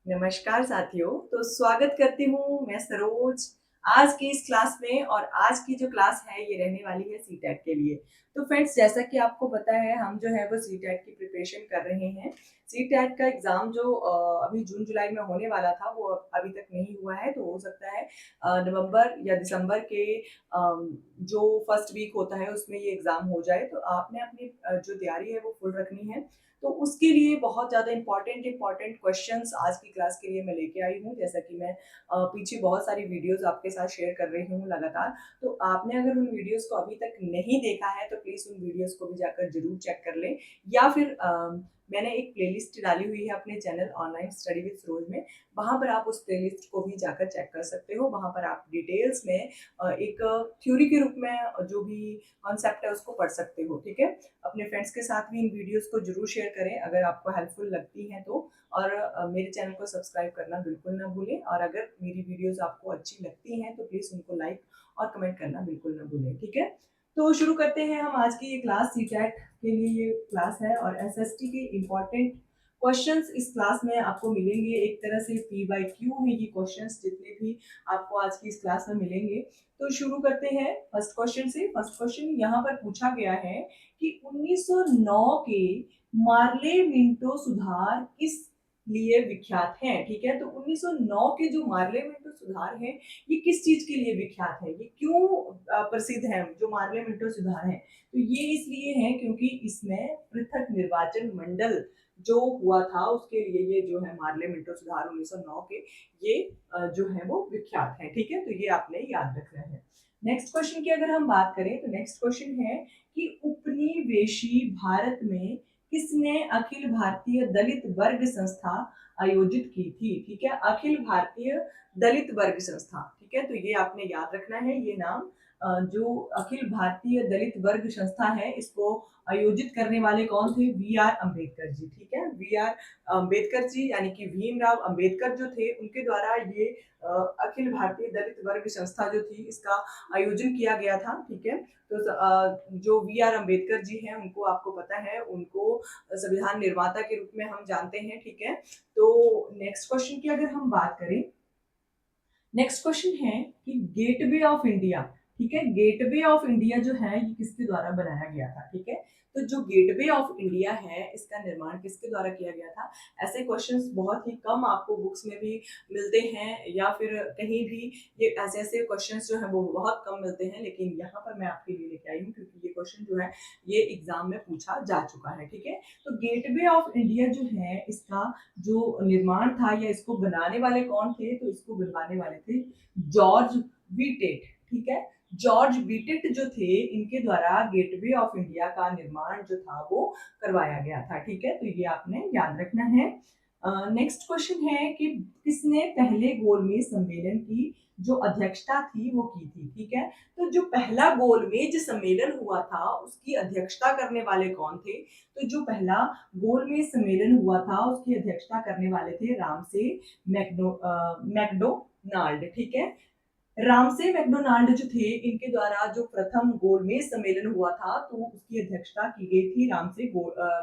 नमस्कार साथियों, तो स्वागत करती हूँ मैं सरोज आज की इस क्लास में। और आज की जो क्लास है ये रहने वाली है सीटेट के लिए। तो फ्रेंड्स, जैसा कि आपको पता है हम जो है वो सीटेट की प्रिपरेशन कर रहे हैं। सीटेट का एग्ज़ाम जो अभी जून जुलाई में होने वाला था वो अभी तक नहीं हुआ है, तो हो सकता है नवंबर या दिसंबर के जो फर्स्ट वीक होता है उसमें ये एग्ज़ाम हो जाए। तो आपने अपनी जो तैयारी है वो फुल रखनी है। तो उसके लिए बहुत ज़्यादा इम्पोर्टेंट क्वेश्चंस आज की क्लास के लिए मैं लेके आई हूँ। जैसा कि मैं पीछे बहुत सारी वीडियोस आपके साथ शेयर कर रही हूँ लगातार। तो आपने अगर उन वीडियोस को अभी तक नहीं देखा है तो प्लीज़ उन वीडियोस को भी जाकर ज़रूर चेक कर लें। या फिर मैंने एक प्लेलिस्ट डाली हुई है अपने channel online study with Saroj में। वहाँ पर आप उस प्लेलिस्ट को भी जाकर चेक कर सकते हो। वहाँ पर आप डिटेल्स में एक थ्योरी के रूप में जो भी कॉन्सेप्ट है उसको पढ़ सकते हो। ठीक है, अपने फ्रेंड्स के साथ भी इन वीडियोस को जरूर शेयर करें अगर आपको हेल्पफुल लगती हैं तो। और मेरे चैनल को सब्सक्राइब करना बिल्कुल ना भूलें। और अगर मेरी वीडियोस आपको अच्छी लगती हैं तो प्लीज़ उनको लाइक और कमेंट करना बिल्कुल ना भूलें। ठीक है, तो शुरू करते हैं हम आज की ये क्लास। सीटेट के लिए ये क्लास है और एसएसटी के इम्पोर्टेंट क्वेश्चंस इस क्लास में आपको मिलेंगे। एक तरह से पी बाई क्यू है ये क्वेश्चंस जितने भी आपको आज की इस क्लास में मिलेंगे। तो शुरू करते हैं फर्स्ट क्वेश्चन से। फर्स्ट क्वेश्चन यहाँ पर पूछा गया है कि 1909 के मार्ले मिंटो सुधार किस लिए विख्यात हैं। ठीक है, तो 1909 के जो मार्ले मिंटो सुधार हैं ये किस चीज के लिए विख्यात है, ये क्यों प्रसिद्ध है जो मार्ले मिंटो सुधार है। तो ये इसलिए है क्योंकि इसमें पृथक निर्वाचन मंडल जो हुआ था उसके लिए ये जो है मार्ले मिंटो सुधार 1909 के ये जो है वो विख्यात है। ठीक है, तो ये आपने याद रखना है। नेक्स्ट क्वेश्चन की अगर हम बात करें तो नेक्स्ट क्वेश्चन है कि उपनिवेशी भारत में किसने अखिल भारतीय दलित वर्ग संस्था आयोजित की थी। ठीक है, अखिल भारतीय दलित वर्ग संस्था। ठीक है, तो ये आपने याद रखना है। ये नाम जो अखिल भारतीय दलित वर्ग संस्था है इसको आयोजित करने वाले कौन थे, वी आर अम्बेडकर जी। ठीक है, वी आर अम्बेडकर जी यानी कि भीमराव अम्बेडकर जो थे उनके द्वारा ये अखिल भारतीय दलित वर्ग संस्था जो थी इसका आयोजन किया गया था। ठीक है, तो जो वी आर अम्बेडकर जी हैं उनको आपको पता है, उनको संविधान निर्माता के रूप में हम जानते हैं। ठीक है, तो नेक्स्ट क्वेश्चन की अगर हम बात करें, नेक्स्ट क्वेश्चन है कि गेटवे ऑफ इंडिया। ठीक है, गेटवे ऑफ इंडिया जो है ये किसके द्वारा बनाया गया था। ठीक है, तो जो गेटवे ऑफ इंडिया है इसका निर्माण किसके द्वारा किया गया था। ऐसे क्वेश्चंस बहुत ही कम आपको बुक्स में भी मिलते हैं या फिर कहीं भी ये ऐसे ऐसे क्वेश्चंस जो है वो बहुत कम मिलते हैं, लेकिन यहाँ पर मैं आपके लिए लेके आई हूँ क्योंकि ये क्वेश्चन जो है ये एग्जाम में पूछा जा चुका है। ठीक है, तो गेटवे ऑफ इंडिया जो है इसका जो निर्माण था या इसको बनाने वाले कौन थे, तो इसको बनवाने वाले थे जॉर्ज व्हीटेट। ठीक है, जॉर्ज व्हीटेट जो थे इनके द्वारा गेटवे ऑफ इंडिया का निर्माण जो था वो करवाया गया था। ठीक है, तो ये आपने याद रखना है। नेक्स्ट क्वेश्चन है कि किसने पहले गोलमेज सम्मेलन की जो अध्यक्षता थी वो की थी। ठीक है, तो जो पहला गोलमेज सम्मेलन हुआ था उसकी अध्यक्षता करने वाले कौन थे, तो जो पहला गोलमेज सम्मेलन हुआ था उसकी अध्यक्षता करने वाले थे रामसे मैकडोनाल्ड। ठीक है, रामसे मैकडोनाल्ड जो थे इनके द्वारा जो प्रथम गोलमेज सम्मेलन हुआ था तो उसकी अध्यक्षता की गई थी रामसे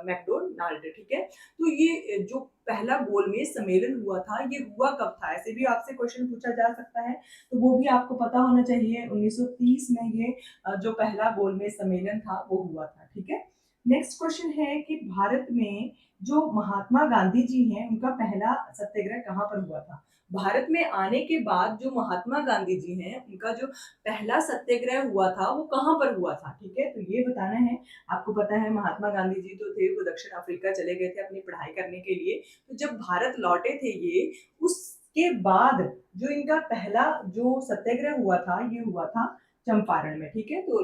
मैकडोनाल्ड। ठीक है, तो ये जो पहला गोलमेज सम्मेलन हुआ था ये हुआ कब था, ऐसे भी आपसे क्वेश्चन पूछा जा सकता है, तो वो भी आपको पता होना चाहिए। 1930 में ये जो पहला गोलमेज सम्मेलन था वो हुआ था। ठीक है, नेक्स्ट क्वेश्चन है कि भारत में जो महात्मा गांधी जी हैं उनका पहला सत्याग्रह कहाँ पर हुआ था। भारत में आने के बाद जो महात्मा गांधी जी हैं उनका जो पहला सत्याग्रह हुआ था वो कहाँ पर हुआ था। ठीक है, तो ये बताना है। आपको पता है महात्मा गांधी जी तो थे वो दक्षिण अफ्रीका चले गए थे अपनी पढ़ाई करने के लिए। तो जब भारत लौटे थे ये, उसके बाद जो इनका पहला जो सत्याग्रह हुआ था ये हुआ था चंपारण में। ठीक है, तो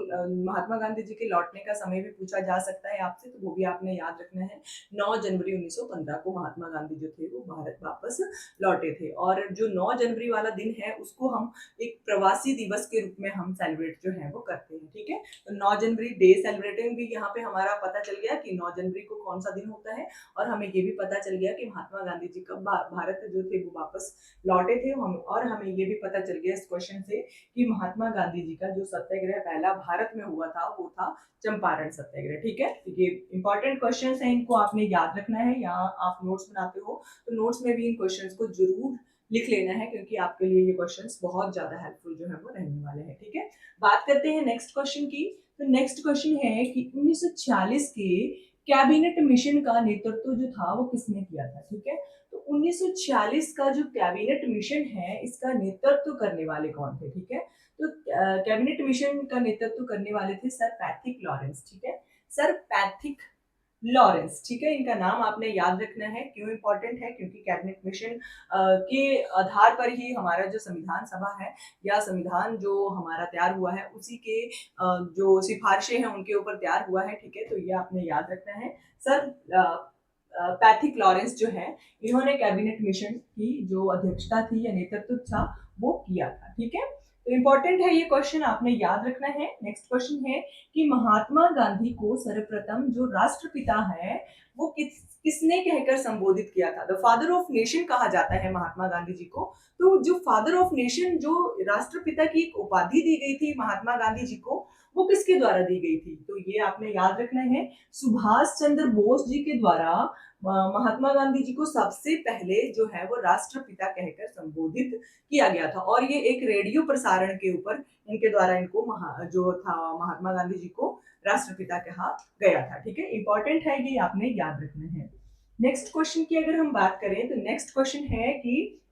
महात्मा गांधी जी के लौटने का समय भी पूछा जा सकता है आपसे, तो वो भी आपने याद रखना है। 9 जनवरी 1915 को महात्मा गांधी जो थे वो भारत वापस लौटे थे। और जो 9 जनवरी वाला दिन है उसको हम एक प्रवासी दिवस के रूप में हम सेलिब्रेट जो है वो करते हैं। ठीक है, तो 9 जनवरी डे सेलिब्रेटिंग भी यहाँ पे हमारा पता चल गया कि 9 जनवरी को कौन सा दिन होता है। और हमें ये भी पता चल गया कि महात्मा गांधी जी कब भारत जो थे वो वापस लौटे थे। और हमें ये भी पता चल गया इस क्वेश्चन से कि महात्मा गांधी जी का का जो सत्याग्रह पहला भारत में हुआ था वो था चंपारण सत्याग्रह। ठीक है, ये इंपॉर्टेंट क्वेश्चंस हैं, इनको आपने याद रखना है। यहाँ आप नोट्स बनाते हो तो नोट्स में भी इन क्वेश्चंस को जरूर लिख लेना है, क्योंकि आपके लिए ये क्वेश्चंस बहुत ज्यादा हेल्पफुल जो है वो रहने वाले हैं। ठीक है, बात करते हैं नेक्स्ट क्वेश्चन की। तो नेक्स्ट क्वेश्चन है कि 1946 के कैबिनेट मिशन का नेतृत्व जो था वो किसने किया था। ठीक है, तो 1946 का जो कैबिनेट मिशन है इसका नेतृत्व करने वाले कौन थे। ठीक है, तो कैबिनेट मिशन का नेतृत्व करने वाले थे सर पैथिक लॉरेंस। ठीक है, सर पैथिक लॉरेंस। ठीक है, इनका नाम आपने याद रखना है। क्यों इंपॉर्टेंट है, क्योंकि कैबिनेट मिशन के आधार पर ही हमारा जो संविधान सभा है या संविधान जो हमारा तैयार हुआ है उसी के जो सिफारिशें हैं उनके ऊपर तैयार हुआ है। ठीक है, तो ये आपने याद रखना है। सर पैथिक लॉरेंस जो है इन्होंने कैबिनेट मिशन की जो अध्यक्षता थी या नेतृत्व था वो किया था। ठीक है, तो इंपॉर्टेंट है ये क्वेश्चन, आपने याद रखना है। नेक्स्ट क्वेश्चन है कि महात्मा गांधी को सर्वप्रथम जो राष्ट्रपिता है वो किसने कहकर संबोधित किया था। द फादर ऑफ नेशन कहा जाता है महात्मा गांधी जी को। तो जो फादर ऑफ नेशन, जो राष्ट्रपिता की एक उपाधि दी गई थी महात्मा गांधी जी को, वो किसके द्वारा दी गई थी। तो ये आपने याद रखना है, सुभाष चंद्र बोस जी के द्वारा महात्मा गांधी जी को सबसे पहले जो है वो राष्ट्रपिता कहकर संबोधित किया गया था। और ये एक रेडियो प्रसारण के ऊपर इनके द्वारा इनको जो था महात्मा गांधी जी को राष्ट्रपिता कहा गया था। ठीक है, इंपॉर्टेंट है, ये आपने याद रखना है। नेक्स्ट क्वेश्चन की अगर हम बात करें तो नेक्स्ट क्वेश्चन है कि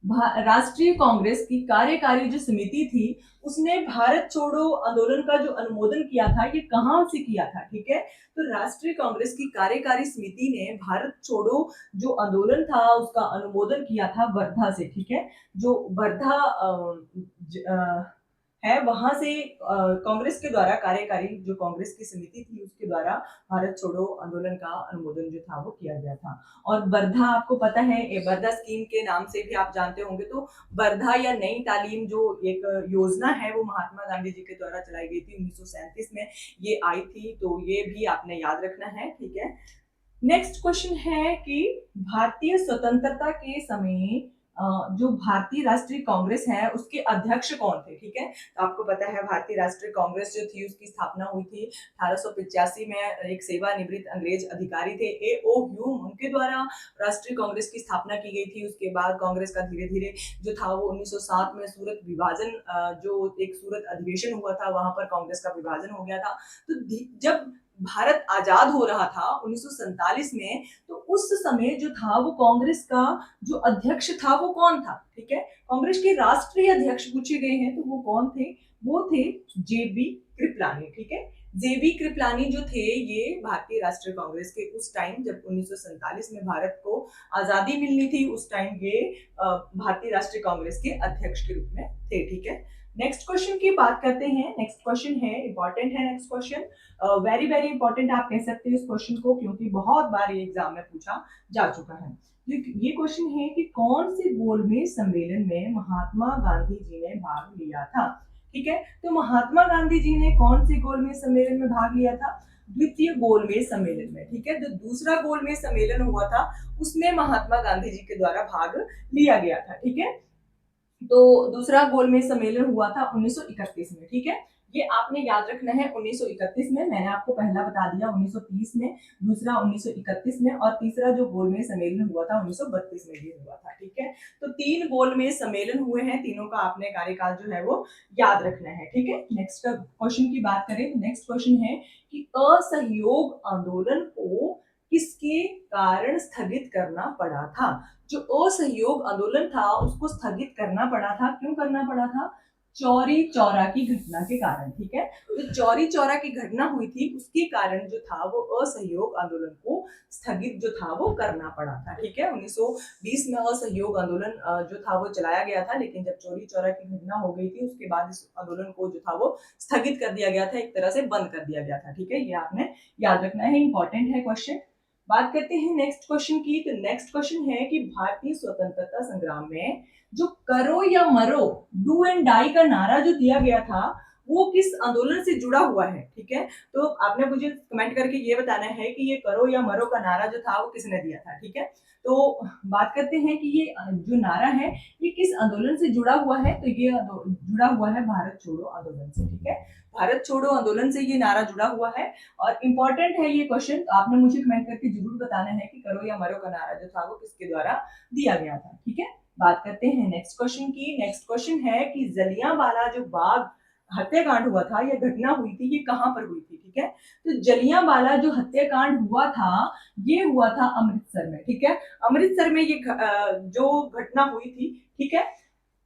राष्ट्रीय कांग्रेस की कार्यकारी जो समिति थी उसने भारत छोड़ो आंदोलन का जो अनुमोदन किया था ये कहां से किया था। ठीक है, तो राष्ट्रीय कांग्रेस की कार्यकारी समिति ने भारत छोड़ो जो आंदोलन था उसका अनुमोदन किया था वर्धा से। ठीक है, जो वर्धा है वहां से कांग्रेस के द्वारा, कार्यकारी जो कांग्रेस की समिति थी उसके द्वारा भारत छोड़ो आंदोलन का अनुमोदन जो था वो किया गया था। और वर्धा आपको पता है, वर्धा स्कीम के नाम से भी आप जानते होंगे। तो वर्धा या नई तालीम जो एक योजना है वो महात्मा गांधी जी के द्वारा चलाई गई थी, 1937 में ये आई थी। तो ये भी आपने याद रखना है। ठीक है, नेक्स्ट क्वेश्चन है कि भारतीय स्वतंत्रता के समय जो भारतीय राष्ट्रीय कांग्रेस है उसके अध्यक्ष कौन थे। ठीक है, तो आपको पता है भारतीय राष्ट्रीय कांग्रेस जो थी उसकी स्थापना हुई थी 1885 में। एक सेवानिवृत्त अंग्रेज अधिकारी थे A.O. ह्यूम, उनके द्वारा राष्ट्रीय कांग्रेस की स्थापना की गई थी। उसके बाद कांग्रेस का धीरे धीरे जो था वो 1907 में सूरत विभाजन, जो एक सूरत अधिवेशन हुआ था वहां पर कांग्रेस का विभाजन हो गया था। तो जब भारत आजाद हो रहा था 1947 में, तो उस समय जो था वो कांग्रेस का जो अध्यक्ष था वो कौन था। ठीक है, कांग्रेस के राष्ट्रीय अध्यक्ष पूछे गए हैं तो वो कौन थे, वो थे JB कृपलानी। ठीक है, JB कृपलानी जो थे ये भारतीय राष्ट्रीय कांग्रेस के उस टाइम जब 1947 में भारत को आजादी मिलनी थी उस टाइम ये भारतीय राष्ट्रीय कांग्रेस के अध्यक्ष के रूप में थे। ठीक है, नेक्स्ट क्वेश्चन की बात करते हैं। नेक्स्ट क्वेश्चन है, इंपॉर्टेंट है next question, very very important आप कह सकते हो इस क्वेश्चन को, क्योंकि बहुत बार ये एग्जाम में पूछा जा चुका है। ये क्वेश्चन है कि कौन से गोलमेज सम्मेलन में महात्मा गांधी जी ने भाग लिया था। ठीक है, तो महात्मा गांधी जी ने कौन से गोलमेज सम्मेलन में भाग लिया था, द्वितीय गोलमेज सम्मेलन में। ठीक है, तो दूसरा गोलमेज सम्मेलन हुआ था उसमें महात्मा गांधी जी के द्वारा भाग लिया गया था। ठीक है, तो दूसरा गोलमेज सम्मेलन हुआ था 1931 में। ठीक है, ये आपने याद रखना है 1931 में। मैंने आपको पहला बता दिया 1930 में, दूसरा 1931 में, और तीसरा जो गोलमेज सम्मेलन हुआ था 1932 में भी हुआ था। ठीक है, तो 3 गोलमेज सम्मेलन हुए हैं, तीनों का आपने कार्यकाल जो है वो याद रखना है। ठीक है, नेक्स्ट क्वेश्चन की बात करें तो नेक्स्ट क्वेश्चन है कि असहयोग आंदोलन को किसके कारण स्थगित करना पड़ा था। जो असहयोग आंदोलन था उसको स्थगित करना पड़ा था, क्यों करना पड़ा था, चौरी चौरा की घटना के कारण। ठीक है, तो चौरी चौरा की घटना हुई थी उसके कारण जो था वो असहयोग आंदोलन को स्थगित जो था वो करना पड़ा था। ठीक है, 1920 में असहयोग आंदोलन जो था वो चलाया गया था, लेकिन जब चौरी चौरा की घटना हो गई थी उसके बाद इस आंदोलन को जो था वो स्थगित कर दिया गया था, एक तरह से बंद कर दिया गया था। ठीक है, ये आपने याद रखना है, इंपॉर्टेंट है क्वेश्चन। बात करते हैं नेक्स्ट क्वेश्चन की। तो नेक्स्ट क्वेश्चन है कि भारतीय स्वतंत्रता संग्राम में जो करो या मरो, डू एंड डाई का नारा जो दिया गया था वो किस आंदोलन से जुड़ा हुआ है, ठीक है। तो आपने मुझे कमेंट करके ये बताना है कि ये करो या मरो का नारा जो था वो किसने दिया था, ठीक है। तो बात करते हैं कि ये जो नारा है ये किस आंदोलन से जुड़ा हुआ है, तो ये जुड़ा हुआ है भारत छोड़ो आंदोलन से, ठीक है। भारत छोड़ो आंदोलन से ये नारा जुड़ा हुआ है और इम्पोर्टेंट है ये क्वेश्चन, तो आपने मुझे कमेंट करके जरूर बताना है कि करो या मरो का नारा जो था वो किसके द्वारा दिया गया था, ठीक है। बात करते हैं नेक्स्ट क्वेश्चन की। नेक्स्ट क्वेश्चन है कि जलियांवाला जो बाग हत्याकांड हुआ था या घटना हुई थी, ये कहाँ पर हुई थी, ठीक है। तो जलियांवाला जो हत्याकांड हुआ था ये हुआ था अमृतसर में, ठीक है। अमृतसर में ये जो घटना हुई थी, ठीक है।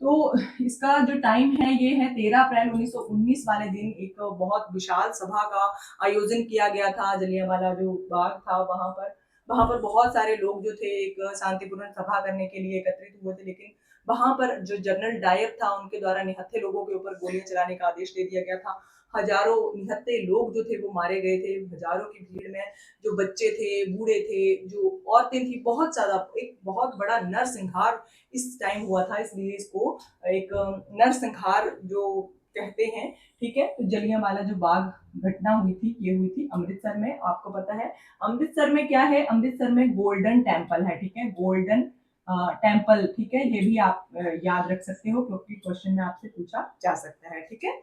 तो इसका जो टाइम है ये है 13 अप्रैल 1919 वाले दिन एक बहुत विशाल सभा का आयोजन किया गया था जलियांवाला जो बाग था वहां पर बहुत सारे लोग जो थे एक शांतिपूर्ण सभा करने के लिए एकत्रित हुए थे, लेकिन वहां पर जो जनरल डायर था उनके द्वारा निहत्थे लोगों के ऊपर गोलियां चलाने का आदेश दे दिया गया था। हजारों निहत्थे लोग जो थे वो मारे गए थे। हजारों की भीड़ में जो बच्चे थे, बूढ़े थे, जो औरतें थी, बहुत ज्यादा एक बहुत बड़ा नरसंहार इस टाइम हुआ था, इसलिए इसको एक नरसंहार जो कहते हैं, ठीक है। तो जलियांवाला जो बाग घटना हुई थी ये हुई थी अमृतसर में। आपको पता है अमृतसर में क्या है, अमृतसर में गोल्डन टेम्पल है, ठीक है, गोल्डन टेम्पल, ठीक है। ये भी आप याद रख सकते हो क्योंकि क्वेश्चन में आपसे पूछा जा सकता है, ठीक है।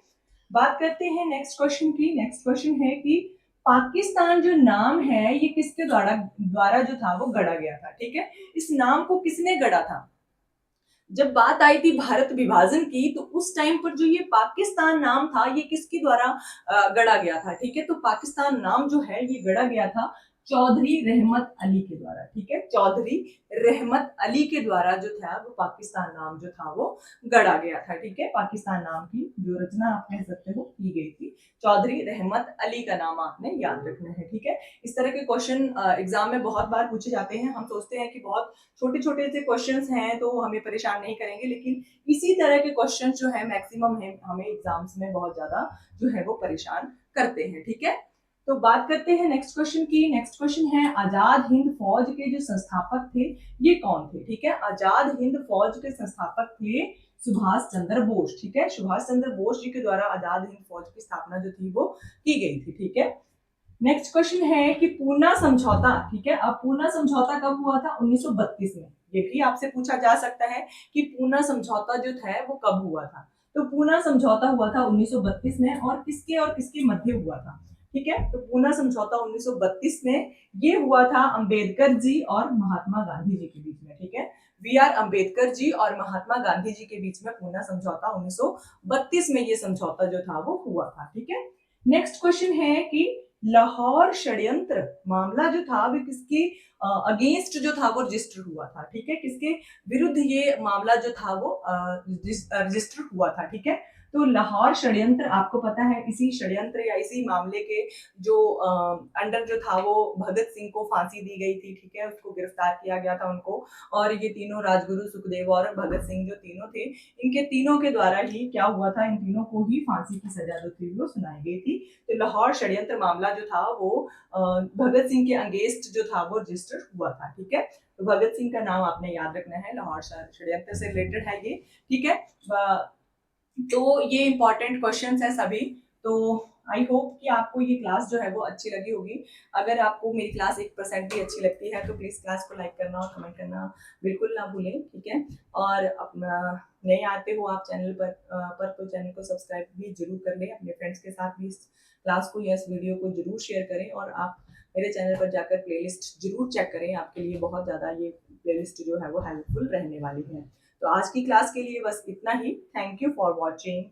बात करते हैं नेक्स्ट क्वेश्चन की। नेक्स्ट क्वेश्चन है कि पाकिस्तान जो नाम है ये किसके द्वारा द्वारा जो था वो गढ़ा गया था, ठीक है। इस नाम को किसने गढ़ा था। जब बात आई थी भारत विभाजन की तो उस टाइम पर जो ये पाकिस्तान नाम था ये किसके द्वारा गढ़ा गया था, ठीक है। तो पाकिस्तान नाम जो है ये गढ़ा गया था चौधरी रहमत अली के द्वारा, ठीक है। चौधरी रहमत अली के द्वारा जो था वो पाकिस्तान नाम जो था वो गढ़ा गया था, ठीक है। पाकिस्तान नाम की जो रचना आप कह सकते हो की गई थी चौधरी रहमत अली का नाम आपने याद रखना है, ठीक है। इस तरह के क्वेश्चन एग्जाम में बहुत बार पूछे जाते हैं। हम सोचते हैं कि बहुत छोटे छोटे से क्वेश्चंस हैं तो हमें परेशान नहीं करेंगे, लेकिन इसी तरह के क्वेश्चंस जो है मैक्सिमम है हमें एग्जाम्स में बहुत ज्यादा जो है वो परेशान करते हैं, ठीक है। तो बात करते हैं नेक्स्ट क्वेश्चन की। नेक्स्ट क्वेश्चन है आजाद हिंद फौज के जो संस्थापक थे ये कौन थे, ठीक है। आजाद हिंद फौज के संस्थापक थे सुभाष चंद्र बोस, ठीक है। सुभाष चंद्र बोस जी के द्वारा आजाद हिंद फौज की स्थापना जो थी वो की गई थी, ठीक है। नेक्स्ट क्वेश्चन है कि पूना समझौता, ठीक है। अब पूना समझौता कब हुआ था, 1932 में। ये भी आपसे पूछा जा सकता है कि पूना समझौता जो था वो कब हुआ था। तो पूना समझौता हुआ था 1932 में और किसके मध्य हुआ था, ठीक है। तो पूना समझौता 1932 में ये हुआ था अंबेडकर जी और महात्मा गांधी जी के बीच में, ठीक है। वी आर अंबेडकर जी और महात्मा गांधी जी के बीच में पूना समझौता 1932 में ये समझौता जो था वो हुआ था, ठीक है। नेक्स्ट क्वेश्चन है कि लाहौर षड्यंत्र मामला जो था वो किसके अगेंस्ट जो था वो रजिस्टर हुआ था, ठीक है। किसके विरुद्ध ये मामला जो था वो रजिस्टर हुआ था, ठीक है। तो लाहौर षड्यंत्र आपको पता है इसी षड्यंत्र या इसी मामले के जो अंडर जो था वो भगत सिंह को फांसी दी गई थी, ठीक है। उसको गिरफ्तार किया गया था उनको, और ये तीनों राजगुरु सुखदेव और भगत सिंह जो तीनों थे इनके तीनों के द्वारा ही क्या हुआ था, इन तीनों को ही फांसी की सजा जो थी वो सुनाई गई थी। तो लाहौर षड्यंत्र मामला जो था वो भगत सिंह के अगेंस्ट जो था वो रजिस्टर हुआ था, ठीक है। तो भगत सिंह का नाम आपने याद रखना है, लाहौर षड्यंत्र से रिलेटेड है ये, ठीक है। तो ये इंपॉर्टेंट क्वेश्चंस हैं सभी। तो आई होप कि आपको ये क्लास जो है वो अच्छी लगी होगी। अगर आपको मेरी क्लास 1% भी अच्छी लगती है तो प्लीज़ क्लास को लाइक करना और कमेंट करना बिल्कुल ना भूलें, ठीक है। और अपना नए आते हो आप चैनल पर तो चैनल को सब्सक्राइब भी जरूर कर लें। अपने फ्रेंड्स के साथ भी इस क्लास को या इस वीडियो को जरूर शेयर करें और आप मेरे चैनल पर जाकर प्लेलिस्ट जरूर चेक करें। आपके लिए बहुत ज़्यादा ये प्लेलिस्ट जो है वो हेल्पफुल रहने वाली है। तो आज की क्लास के लिए बस इतना ही। Thank you for watching.